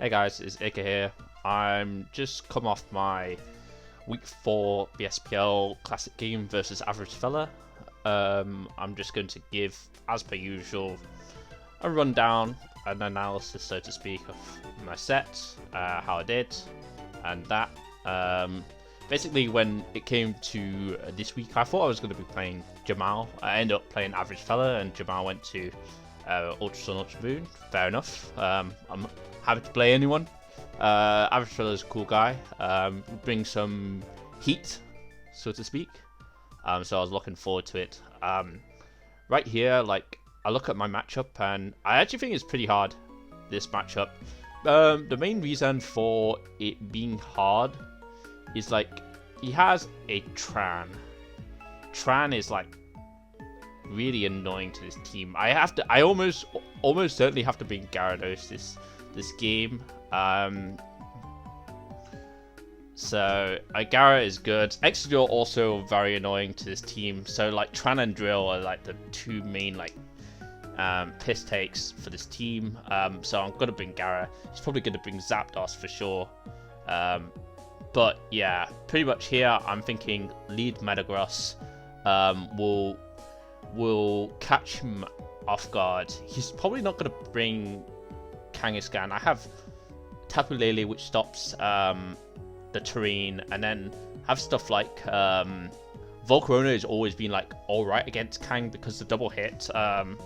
Hey guys, it's Ika here. I'm just come off my week 4 BSPL classic game versus Average Fella. I'm just going to give, as per usual, a rundown, an analysis, so to speak, of my sets, how I did, and that. Basically, when it came to this week, I thought I was going to be playing Jamal. I ended up playing Average Fella, and Jamal went to Ultra Sun, Ultra Moon. Fair enough. I'm happy to play anyone. Average Fella is a cool guy. Brings some heat, so to speak. So I was looking forward to it. Right here, like, I look at my matchup, and I actually think it's pretty hard, this matchup. The main reason for it being hard is, like, he has a Tran. Tran is, like, really annoying to this team. I almost certainly have to bring Gyarados this game. So Gara is good. Exegor also very annoying to this team. So like Tran and Drill are like the two main like piss takes for this team. So I'm gonna bring Gara. He's probably gonna bring Zapdos for sure. But yeah, pretty much here I'm thinking lead Metagross will catch him off guard. He's probably not gonna bring Kangaskhan. I have Tapu Lele, which stops the terrain, and then have stuff like Volcarona has always been like alright against Kang because the double hit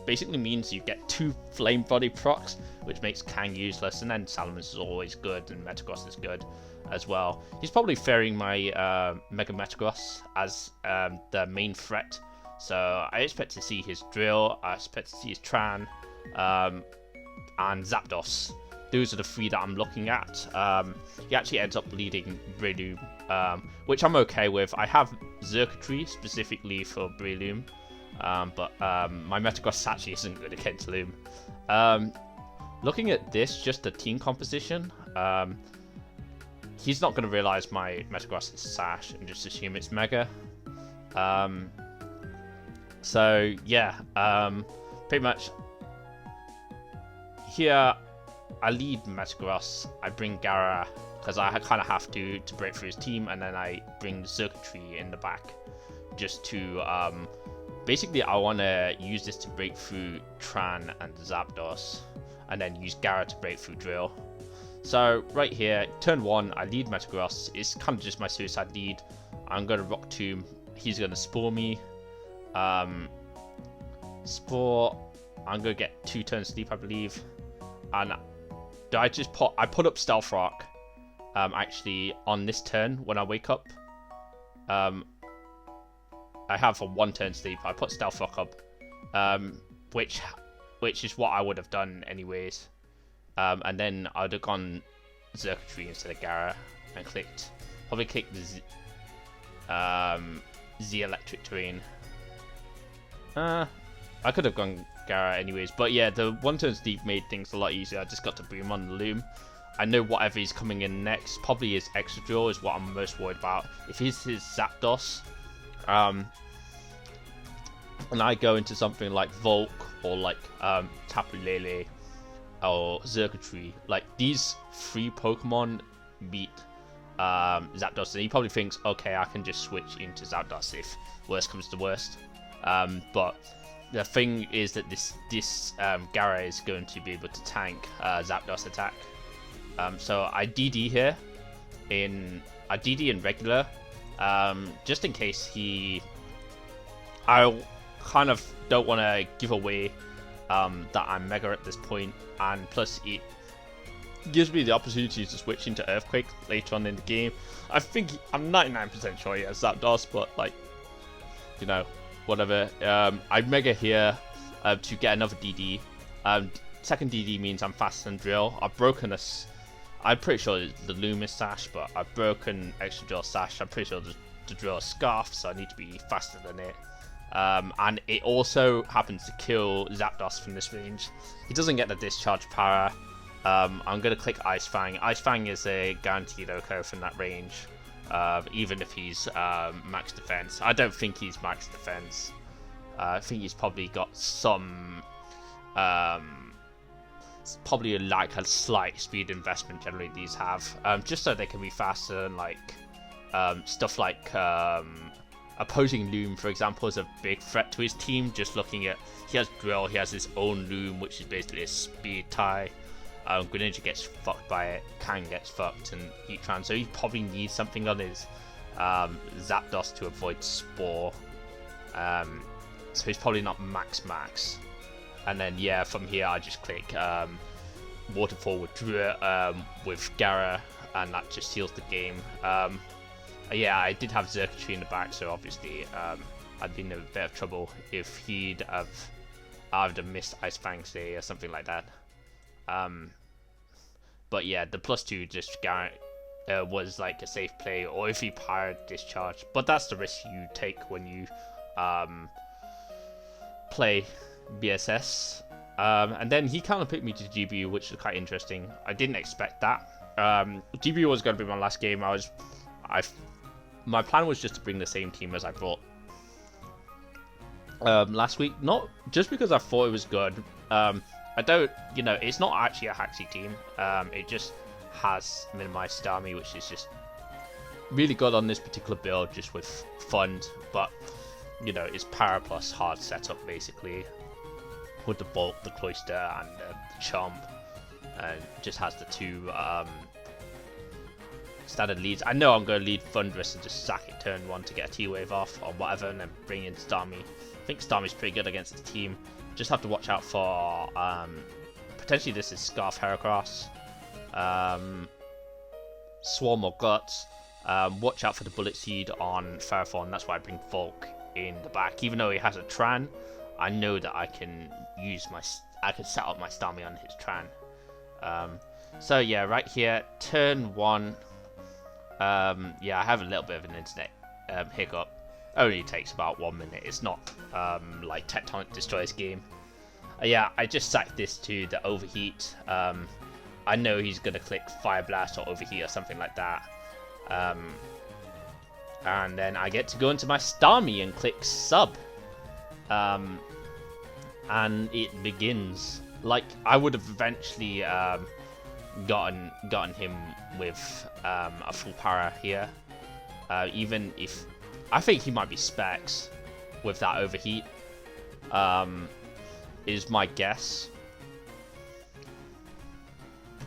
basically means you get 2 flame body procs, which makes Kang useless, and then Salamence is always good and Metagross is good as well. He's probably fearing my Mega Metagross as the main threat, so I expect to see his Drill, I expect to see his Tran, and Zapdos. Those are the 3 that I'm looking at. He actually ends up leading Breloom, which I'm okay with. I have Xurkitree specifically for Breloom, but my Metagross actually isn't good against Loom. Looking at this, just the team composition, he's not going to realize my Metagross is Sash and just assume it's Mega. So yeah, pretty much here I lead Metagross, I bring Gara because I kind of have to break through his team, and then I bring Xurkitree in the back just to basically I want to use this to break through Tran and Zapdos, and then use Gara to break through Drill. So right here, turn 1, I lead Metagross. It's kind of just my suicide lead. I'm going to Rock Tomb, he's going to Spore me. Spore, I'm going to get 2 turns sleep, I believe. And I put up Stealth Rock actually on this turn when I wake up. I have a 1 turn sleep. I put Stealth Rock up, which is what I would have done anyways. And then I'd have gone Xurkitree instead of Gara and probably clicked the Z Electric Terrain. I could have gone Gara anyways, but yeah, the 1 turn sleep made things a lot easier. I just got to boom on the Loom. I know whatever he's coming in next, probably his Excadrill is what I'm most worried about. If he's his Zapdos, and I go into something like Volk or like Tapu Lele or Xurkitree, like these 3 Pokemon beat Zapdos, and he probably thinks, okay, I can just switch into Zapdos if worst comes to worst. But the thing is that this Gara is going to be able to tank Zapdos attack. So I DD here I DD in regular, just in case I kind of don't want to give away that I'm Mega at this point, and plus it gives me the opportunity to switch into Earthquake later on in the game. I'm 99% sure he has Zapdos, but like, you know, whatever. I Mega here to get another DD. Second DD means I'm faster than Drill. I've broken I'm pretty sure the Loom is Sash, but I've broken Excadrill Sash. I'm pretty sure the Drill is Scarf, so I need to be faster than it. And it also happens to kill Zapdos from this range. He doesn't get the discharge power. I'm going to click Ice Fang. Ice Fang is a guaranteed OHKO from that range. Even if he's max defense. I don't think he's max defense. I think he's probably got some probably like a slight speed investment generally these have, just so they can be faster and like stuff like opposing Loom, for example, is a big threat to his team. Just looking at, he has Drill, he has his own Loom, which is basically a speed tie. Greninja gets fucked by it, Kang gets fucked, and Heatran, so he probably needs something on his Zapdos to avoid Spore. So he's probably not max. And then yeah, from here I just click Waterfall with Gara, and that just seals the game. Yeah, I did have Circuitry in the back, so obviously I'd be in a bit of trouble if he'd have either missed Ice Fang, say, or something like that. But yeah, the +2 just was like a safe play, or if he powered Discharge. But that's the risk you take when you play BSS. And then he kind of picked me to GBU, which was quite interesting. I didn't expect that. GBU was going to be my last game. My plan was just to bring the same team as I brought last week. Not just because I thought it was good. I don't, it's not actually a Haxi team. It just has minimized Starmie, which is just really good on this particular build, just with fund. But, it's Para plus hard setup, basically, with the Bulk, the Cloyster, and the Chomp. And just has the two standard leads. I know I'm going to lead Thundurus and just sack it turn 1 to get a T-Wave off or whatever, and then bring in Starmie. I think Starmie's pretty good against the team. Just have to watch out for potentially this is Scarf Heracross, Swarm or Guts. Watch out for the Bullet Seed on Ferrothorn. That's why I bring Volk in the back. Even though he has a Tran, I know that I can set up my Starmie on his Tran. So yeah, right here, turn 1. Yeah, I have a little bit of an internet hiccup. Only takes about 1 minute. It's not like Tectonic Destroyers game. Yeah, I just sacked this to the Overheat. I know he's gonna click Fire Blast or Overheat or something like that. And then I get to go into my Starmie and click Sub. And it begins. Like, I would have eventually gotten him with a full para here. Even if I think he might be Specs with that Overheat, is my guess,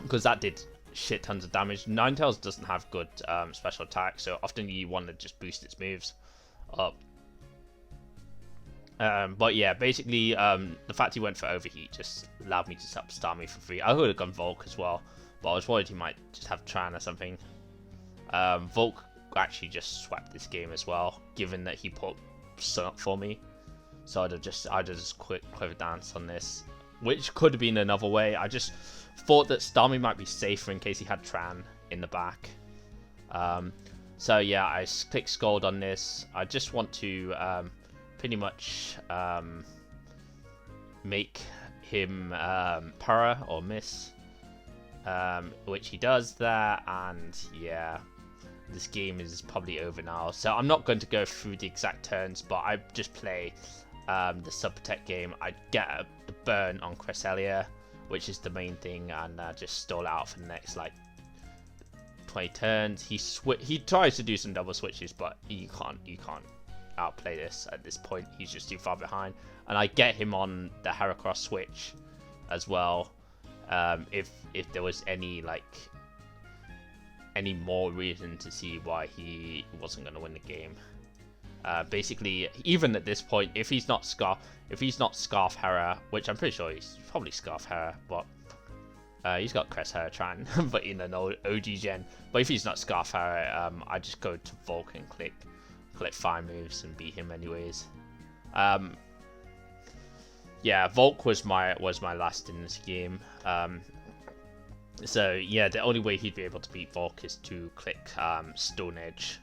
because that did shit tons of damage. Ninetales doesn't have good special attack, so often you want to just boost its moves up. But yeah, basically, the fact he went for Overheat just allowed me to set up Starmie for free. I would have gone Volk as well, but I was worried he might just have Tran or something. Volk actually just swept this game as well, given that he put Sun up for me. So I'd have just quick Clever Dance on this, which could have been another way. I just thought that Starmie might be safer in case he had Tran in the back. So yeah, I click Scald on this. I just want to pretty much make him para or miss, which he does there, and yeah, this game is probably over now. So I'm not going to go through the exact turns, but I just play the Sub Protect game. I get the burn on Cresselia, which is the main thing, and just stall out for the next like 20 turns. He tries to do some double switches, but you can't outplay this at this point. He's just too far behind, and I get him on the Heracross switch as well. If there was any more reason to see why he wasn't going to win the game. Basically, even at this point, if he's not Scarf Hera, which I'm pretty sure he's probably Scarf Hera, but he's got Crest Hera Tran, but in an OG gen. But if he's not Scarf Hera, I just go to Volk and click fire moves and beat him anyways. Yeah, Volk was my last in this game. So yeah, the only way he'd be able to beat Volk is to click Stone Edge.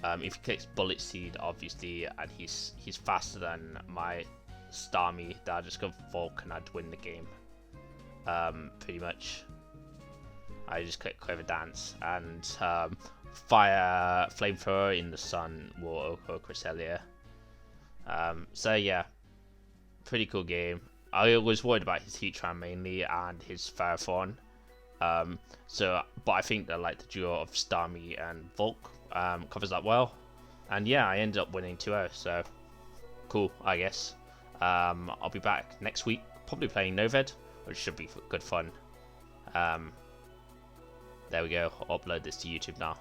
If he clicks Bullet Seed, obviously, and he's faster than my Starmie, then I'd just go for Volk and I'd win the game. Pretty much. I just click Clever Dance, and Fire Flamethrower in the Sun will Oko Cresselia. So yeah, pretty cool game. I was worried about his Heatran mainly and his Ferrothorn. But I think that like the duo of Starmie and Volk covers that well. And yeah, I ended up winning 2-0, so cool, I guess. I'll be back next week, probably playing Noved, which should be good fun. There we go, I'll upload this to YouTube now.